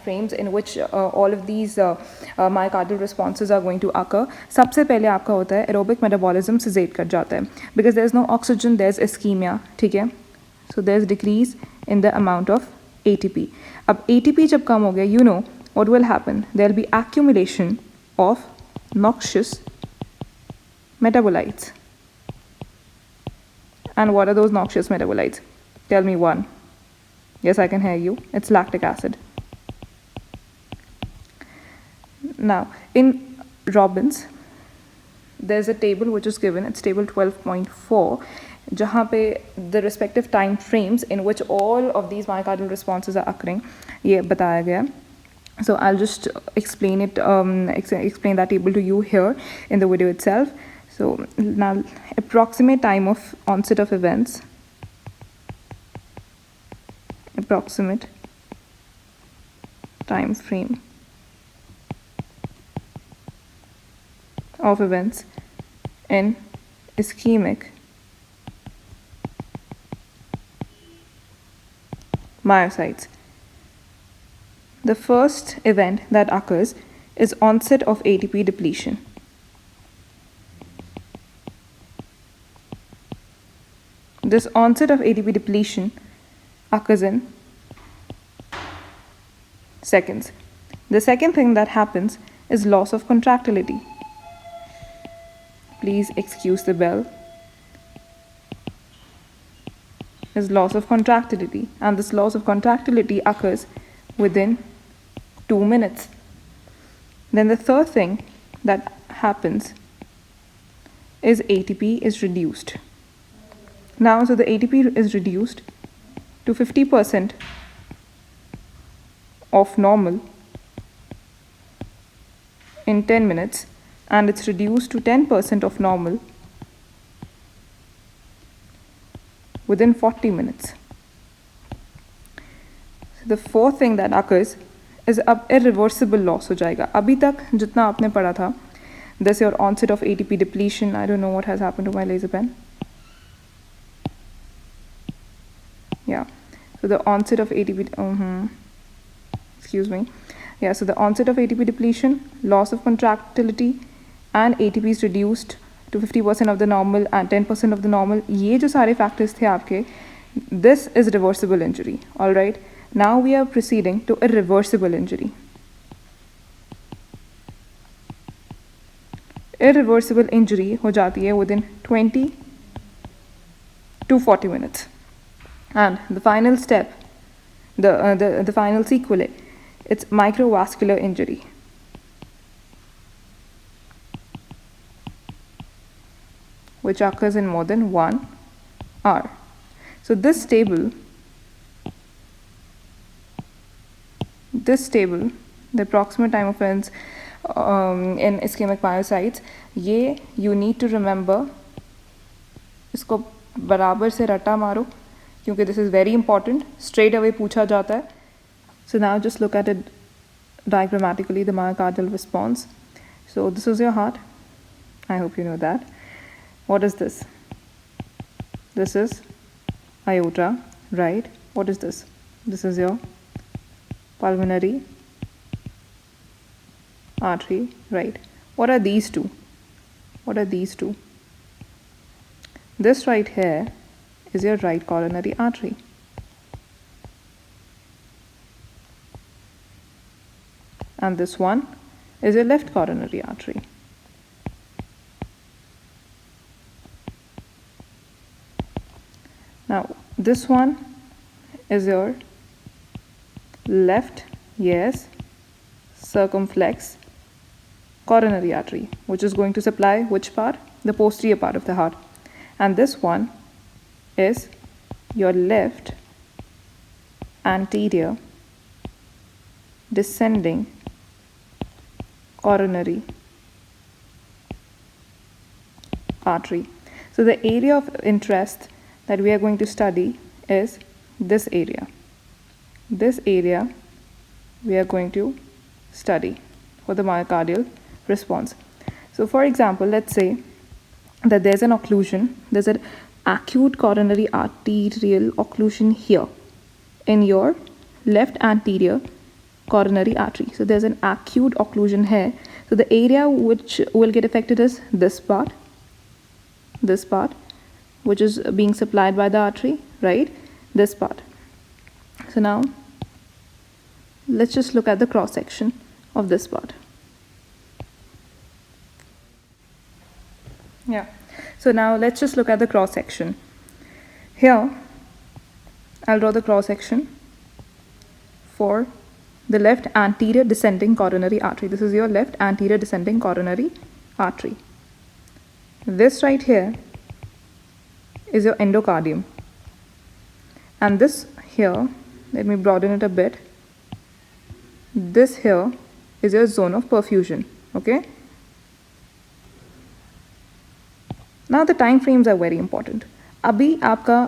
frames in which all of these myocardial responses are going to occur. सबसे पहले आपका होता है aerobic metabolism cessate कर जाता है because there is no oxygen, there is ischemia, ठीक है. So there is decrease in the amount of ATP. अब ATP जब कम हो गया, you know what will happen? There will be accumulation of noxious metabolites. And what are those noxious metabolites? Tell me one. Yes, I can hear you. It's lactic acid. Now, in Robbins, there's a table which is given. It's table 12.4, जहाँ पे the respective time frames in which all of these myocardial responses are occurring, ये बताया गया. So I'll just explain it, explain that table to you here in the video itself. So now, approximate time of onset of events. Approximate time frame of events in ischemic myocytes. The first event that occurs is onset of ATP depletion. This onset of ATP depletion occurs in seconds. The second thing that happens is loss of contractility. Please excuse the bell. Is loss of contractility, and this loss of contractility occurs within 2 minutes. Then the third thing that happens is ATP is reduced. Now, so the ATP is reduced to 50% of normal in 10 minutes, and it's reduced to 10% of normal within 40 minutes. So the fourth thing that occurs is अब irreversible loss हो जाएगा. अभी तक जितना आपने पढ़ा था, this your onset of ATP depletion. I don't know what has happened to my laser pen. Yeah, so the onset of ATP, excuse me. Yeah, so the onset of ATP depletion, loss of contractility, and ATP is reduced to 50% of the normal and 10% of the normal. ये जो सारे factors थे आपके, this is reversible injury. All right. Now we are proceeding to irreversible injury. Irreversible injury हो जाती है within 20 to 40 minutes. And the final step, the final sequelae, it's microvascular injury. Which occurs in more than 1 hour. So this table, the approximate time of events in ischemic myocytes, ये you need to remember. इसको बराबर से रटा मारो, क्योंकि this is very important. Straight away पूछा जाता है. So now just look at it diagrammatically, the myocardial response. So this is your heart. I hope you know that. What is this? This is aorta, right? What is this? This is your pulmonary artery, right? What are these two? What are these two? This right here is your right coronary artery. And this one is your left coronary artery. Now, this one is your left, yes, circumflex coronary artery, which is going to supply which part? The posterior part of the heart. And this one is your left anterior descending coronary artery. So the area of interest that we are going to study is this area. This area we are going to study for the myocardial response. So for example, let's say that there's an occlusion, there's an acute coronary arterial occlusion here in your left anterior coronary artery. So there's an acute occlusion here. So the area which will get affected is this part, which is being supplied by the artery, right? This part. So now let's just look at the cross section of this part. Yeah. So now let's just look at the cross section. Here, I'll draw the cross section for the left anterior descending coronary artery. This is your left anterior descending coronary artery. This right here is your endocardium. And this here, let me broaden it a bit. This here is your zone of perfusion, okay? Now the time frames are very important. अभी आपका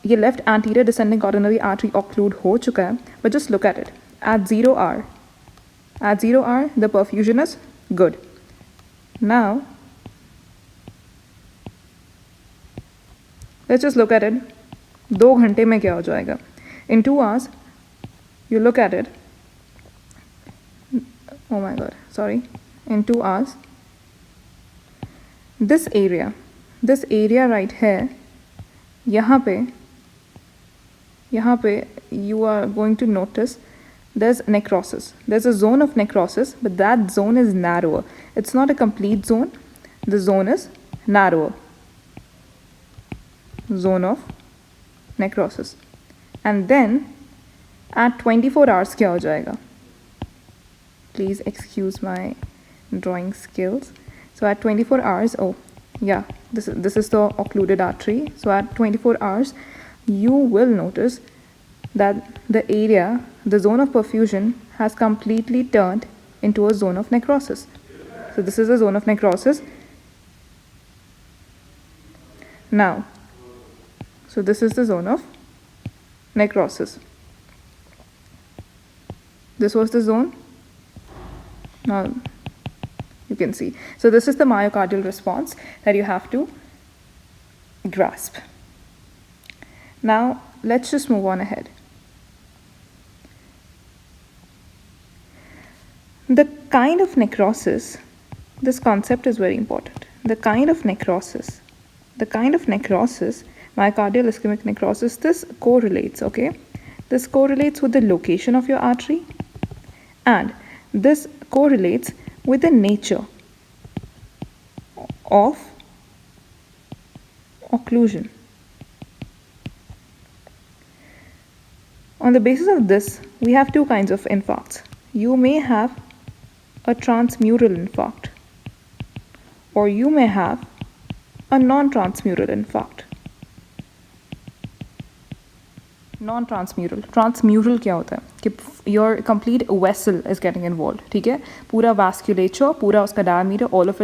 ये left anterior descending coronary artery occlude हो चुका है, but just look at it. At 0 hour, the perfusion is good. Now, let's just look at it. 2 घंटे में क्या हो जाएगा? In 2 hours, you look at it. Oh my God, sorry. In 2 hours, this area right here, यहाँ पे you are going to notice there's necrosis. There's a zone of necrosis, but that zone is narrower. It's not a complete zone. The zone is narrower. Zone of necrosis. And then at 24 hours क्या हो जाएगा? Please excuse my drawing skills. So at 24 hours, oh yeah, this is the occluded artery. So at 24 hours, you will notice that the area, the zone of perfusion, has completely turned into a zone of necrosis. So this is a zone of necrosis. Now, so this is the zone of necrosis. This was the zone. Now you can see. So this is the myocardial response that you have to grasp. Now let's just move on ahead. The kind of necrosis, this concept is very important. The kind of necrosis, myocardial ischemic necrosis, this correlates, okay? This correlates with the location of your artery, and this correlates with the nature of occlusion. On the basis of this, we have 2 kinds of infarcts. You may have a transmural infarct, or you may have a non-transmural infarct. Non-transmural. Transmural क्या होता है? कि your complete vessel is getting involved. ठीक है? पूरा vasculature, पूरा उसका diameter, all of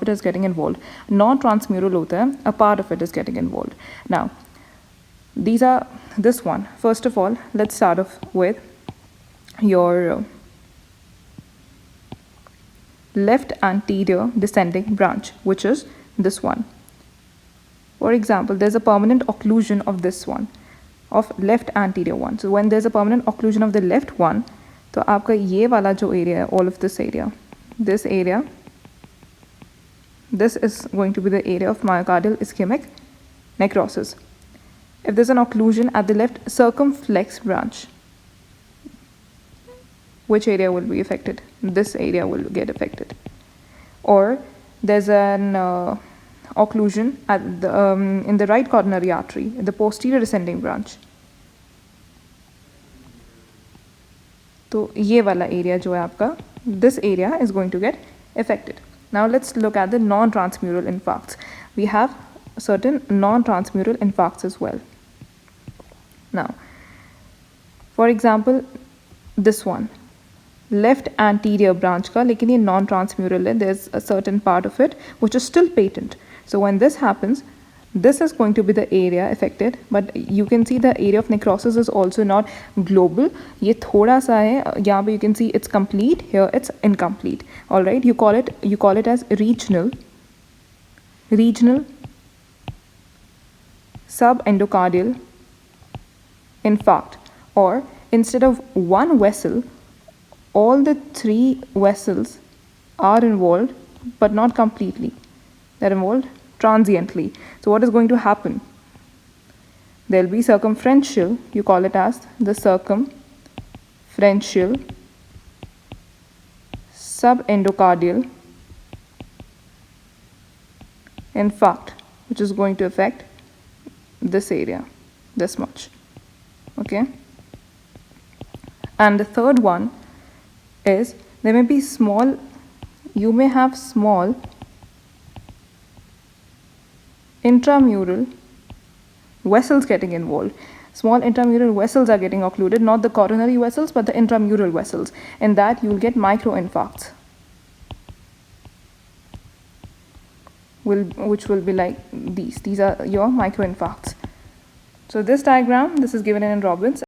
it is getting involved. Non-transmural होता है, a part of it is getting involved. Now, these are this one. First of all, let's start off with your left anterior descending branch, which is this one. For example, there's a permanent occlusion of this one, of left anterior one. So when there's a permanent occlusion of the left one, तो आपका ये वाला जो area है, all of this area, this is going to be the area of myocardial ischemic necrosis. If there's an occlusion at the left circumflex branch, which area will be affected? This area will get affected. Or there's an occlusion at the, in the right coronary artery, the posterior descending branch. So ये वाला area जो है आपका, this area is going to get affected. Now let's look at the non-transmural infarcts. We have certain non-transmural infarcts as well. Now, for example, this one, left anterior branch का, लेकिन ये non-transmural है. There's a certain part of it which is still patent. So when this happens, this is going to be the area affected, but you can see the area of necrosis is also not global. ये थोड़ा सा है. यहाँ पे you can see it's complete. Here it's incomplete. All right, you call it as regional subendocardial infarct, or instead of one vessel, all the three vessels are involved, but not completely. They're involved transiently. So what is going to happen? There'll be circumferential, you call it as the circumferential subendocardial infarct, which is going to affect this area, this much. Okay? And the third one is there may be small, you may have small intramural vessels getting involved. Small intramural vessels are getting occluded, not the coronary vessels, but the intramural vessels. In that, you will get microinfarcts, which will be like these. These are your microinfarcts. So this diagram, this is given in Robbins.